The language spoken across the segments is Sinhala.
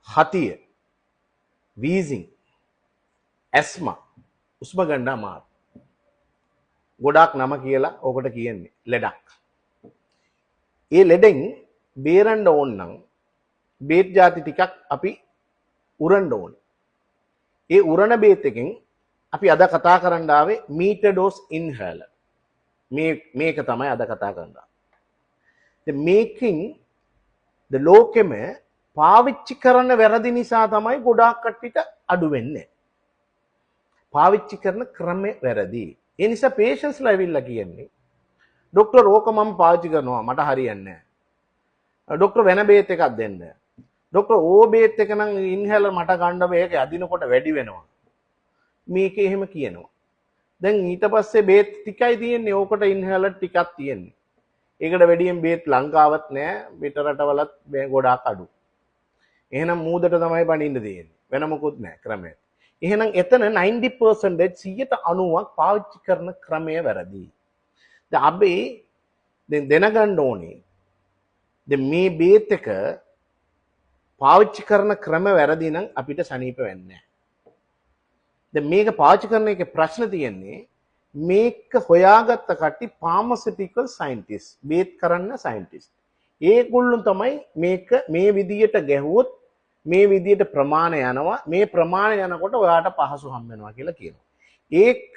හතිය, වීසිං, ඇස්මා, උස්ම ගන්න අමාරු. ගොඩාක් නම කියලා ඕකට කියන්නේ ලෙඩක්. ඒ ලෙඩෙන් බේරන්න ඕන නම් බේත් ಜಾති ටිකක් අපි උරන්න ඕනේ. ඒ උරණ බේත් එකෙන් අපි අද කතා කරන්න ආවේ මීටර් ඩෝස් ඉන්හේලර්. මේක තමයි අද කතා කරන්නේ. මේකෙන් ලෝකෙම පාවිච්චි කරන වැරදි නිසා තමයි ගොඩාක් කට්ටියට අඩු වෙන්නේ. පාවිච්චි කරන ක්‍රමේ වැරදි. ඒ නිසා පේෂන්ස්ලා ඇවිල්ලා කියන්නේ ડોක්ටර් ඕක මම පාවිච්චි කරනවා මට හරියන්නේ නැහැ. ડોක්ටර් වෙන බේත් එකක් දෙන්න. ડોක්ටර් ඕ බේත් එක නම් ඉන්හේලර් මට ගන්න බෑ ඒක අදිනකොට වැඩි වෙනවා. මේක එහෙම කියනවා. දැන් ඊට පස්සේ බේත් ටිකයි තියෙන්නේ ඕකට ඉන්හේලර් ටිකක් තියෙන්නේ. ඒකට වැඩියෙන් බේත් ලංකාවත් නෑ පිට රටවලත් මේ ගොඩාක් අඩු. එහෙනම් මූදට තමයි බණින්න තියෙන්නේ. වෙන මොකුත් නෑ ක්‍රමය. එහෙනම් එතන 90% 90ක් පාවිච්චි කරන ක්‍රමය වැරදි. දැන් අපි දැනගන්න ඕනේ. දැන් මේ බේත් එක පාවිච්චි කරන ක්‍රම වැරදි නම් අපිට සනීප වෙන්නේ නැහැ. දැන් මේක පාවිච්චි කරන එකේ ප්‍රශ්න තියෙන්නේ මේක හොයාගත්ත කට්ටිය ෆාමසිටිකල් සයන්ටිස්ට් බේත් කරන්න සයන්ටිස්ට්. ඒගොල්ලෝ තමයි මේක මේ විදියට ගැහුවොත් මේ විදියට ප්‍රමාණය යනවා මේ ප්‍රමාණය යනකොට ඔයාට පහසු හම් වෙනවා කියලා කියනවා. ඒක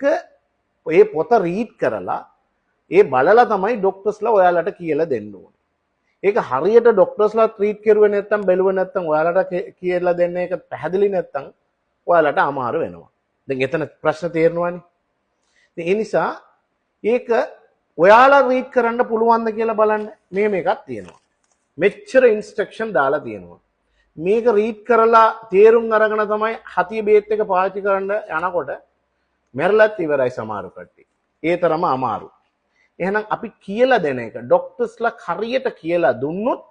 ඔය පොත රීඩ් කරලා ඒ බලලා තමයි ડોක්ටර්ස්ලා ඔයාලට කියලා දෙන්න ඕනේ. ඒක හරියට ડોක්ටර්ස්ලා ට්‍රීට් කරුවේ නැත්නම් බැලුවේ නැත්නම් ඔයාලට කියලා දෙන්න එක පැහැදිලි නැත්නම් ඔයාලට අමාරු වෙනවා. දැන් එතන ප්‍රශ්න තේරෙනවනේ. ඒ නිසා ඒක ඔයාලා රීඩ් කරන්න පුළුවන්ද කියලා බලන්න. මේකක් තියෙනවා. මෙච්චර ඉන්ස්ට්‍රක්ෂන් දාලා තියෙනවා. මේක රීඩ් කරලා තේරුම් අරගෙන තමයි හතිය බේත් එක පාවිච්චි කරන්න යනකොට මැරලත් ඉවරයි සමහර කට්ටිය. ඒ තරම අමාරු. එහෙනම් අපි කියලා දෙන එක ડોක්ටර්ස්ලා හරියට කියලා දුන්නොත්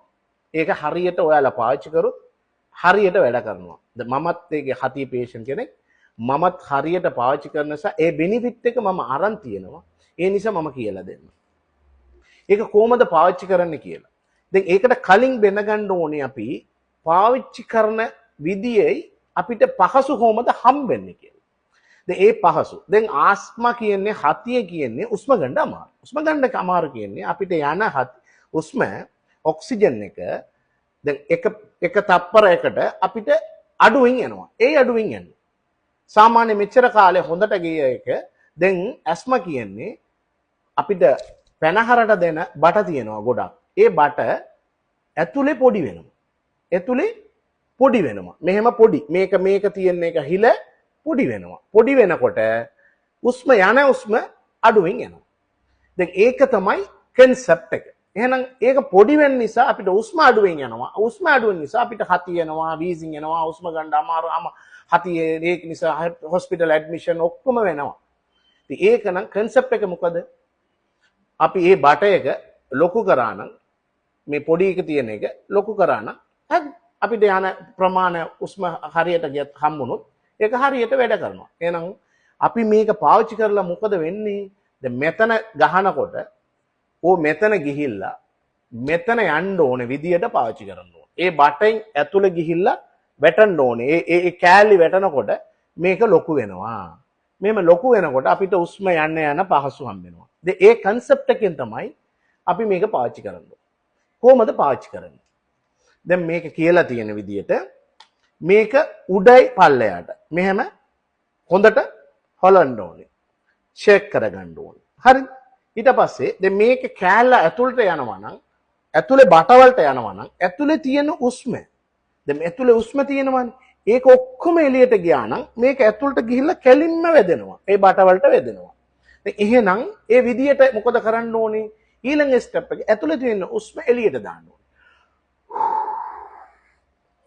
ඒක හරියට ඔයාලා පාවිච්චි කරොත් හරියට වැඩ කරනවා. මමත් ඒකේ හතිය පේෂන්ට් කෙනෙක්. මමත් හරියට පාවිච්චි කරන නිසා ඒ බෙනිෆිට් එක මම අරන් තියෙනවා. ඒ නිසා මම කියලා දෙන්න. ඒක කොහොමද පාවිච්චි කරන්න කියලා. දැන් ඒකට කලින් දැනගන්න ඕනේ අපි පාවිච්චි කරන විදියයි අපිට පහසු කොහොමද හම්බෙන්නේ කියලා. දැන් ඒ පහසු. දැන් ආස්මා කියන්නේ හතිය කියන්නේ උස්ම ගන්න අමාරු. උස්ම ගන්න අමාරු කියන්නේ අපිට යන උස්ම ඔක්සිජන් එක දැන් එක තප්පරයකට අපිට අඩුවෙන් යනවා. ඒ අඩුවෙන් යන්නේ. සාමාන්‍ය මෙච්චර කාලේ හොඳට ගිය එක දැන් ඇස්මා කියන්නේ අපිට පැනහරට දෙන බට තියෙනවා ගොඩක්. ඒ බට ඇතුලේ පොඩි වෙනවා. ඇතුලේ පොඩි වෙනවා. මෙහෙම පොඩි. මේක තියෙන එක හිල පොඩි වෙනවා. පොඩි වෙනකොට උස්ම යන උස්ම අඩුවෙන් යනවා. දැන් ඒක තමයි concept එක. එහෙනම් ඒක පොඩි වෙන නිසා අපිට උස්ම අඩුවෙන් යනවා. උස්ම අඩු වෙන නිසා අපිට හති යනවා, වීසිං යනවා, උස්ම ගන්න අමාරුම හති ඒක නිසා hospital admission ඔක්කොම වෙනවා. ඉතින් ඒක නම් concept එක මොකද? අපි මේ බට එක ලොකු කරා නම් මේ පොඩි එක තියෙන එක ලොකු කරා නම් අපිට යන ප්‍රමාණය උස්ම හරියට ගියත් හම්බුනොත් ඒක හරියට වැඩ කරනවා. එහෙනම් අපි මේක පාවිච්චි කරලා මොකද වෙන්නේ? දැන් මෙතන ගහනකොට ඕ මෙතන ගිහිල්ලා මෙතන යන්න ඕනේ විදියට පාවිච්චි කරන්න ඕනේ. ඒ බටෙන් ඇතුළේ ගිහිල්ලා වැටෙන්න ඕනේ. ඒ කෑලි වැටෙනකොට මේක ලොකු වෙනවා. මෙහෙම ලොකු වෙනකොට අපිට උස්ම යන්න පහසු හම්බ වෙනවා. ඒ concept එකෙන් තමයි අපි මේක පාවිච්චි කරන්නේ. කොහොමද පාවිච්චි කරන්නේ? දැන් මේක කියලා තියෙන විදියට මේක උඩයි පල්ලයට මෙහෙම හොඳට හොලන්න ඕනේ. ෂේක් කරගන්න ඕනේ. හරිද? ඊට පස්සේ දැන් මේක කෑල්ල ඇතුළට යනවා නම් ඇතුලේ බටවලට යනවා නම් ඇතුලේ තියෙන උස්ම දැන් ඇතුලේ උස්ම තියෙනවානේ. ඒක ඔක්කොම එළියට ගියා නම් මේක ඇතුළට ගිහිල්ලා කැලින්ම වැදෙනවා. ඒ බටවලට වැදෙනවා. දැන් එහෙනම් ඒ විදියට මොකද කරන්න ඕනේ? ඊළඟ ස්ටෙප් එක ඇතුලේ තියෙන උස්ම එළියට දාන්න ඕනේ.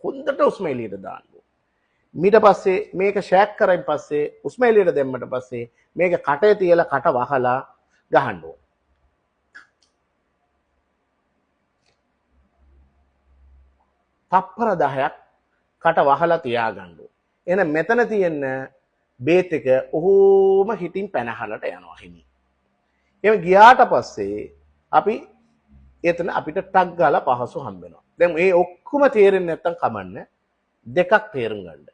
හොඳට උස්ම එළියට දාන්න ඕනේ. ඊට පස්සේ මේක ෂෑක් කරයින් පස්සේ උස්ම එළියට දැම්මට පස්සේ මේක කටේ තියලා කට වහලා ගහන්න ඕනේ. තප්පර 10ක් කට වහලා තියාගන්න ඕනේ. එහෙනම් මෙතන තියෙන බේත් එක ඔහොම හිටින් පැනහලට යනවා හිමි. එහෙම ගියාට පස්සේ අපි එතන අපිට ටක් ගාලා පහසු හම්බ වෙනවා. දැන් මේ ඔක්කොම තේරෙන්නේ නැත්තම් කමන්නේ. දෙකක් තේරුම් ගන්න.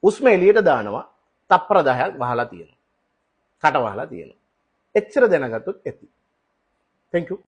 උස්ම එළියට දානවා තප්පර 10ක් වහලා තියෙනවා. කට වහලා තියෙනවා. එච්චර දැනගත්තොත් ඇති. Thank you.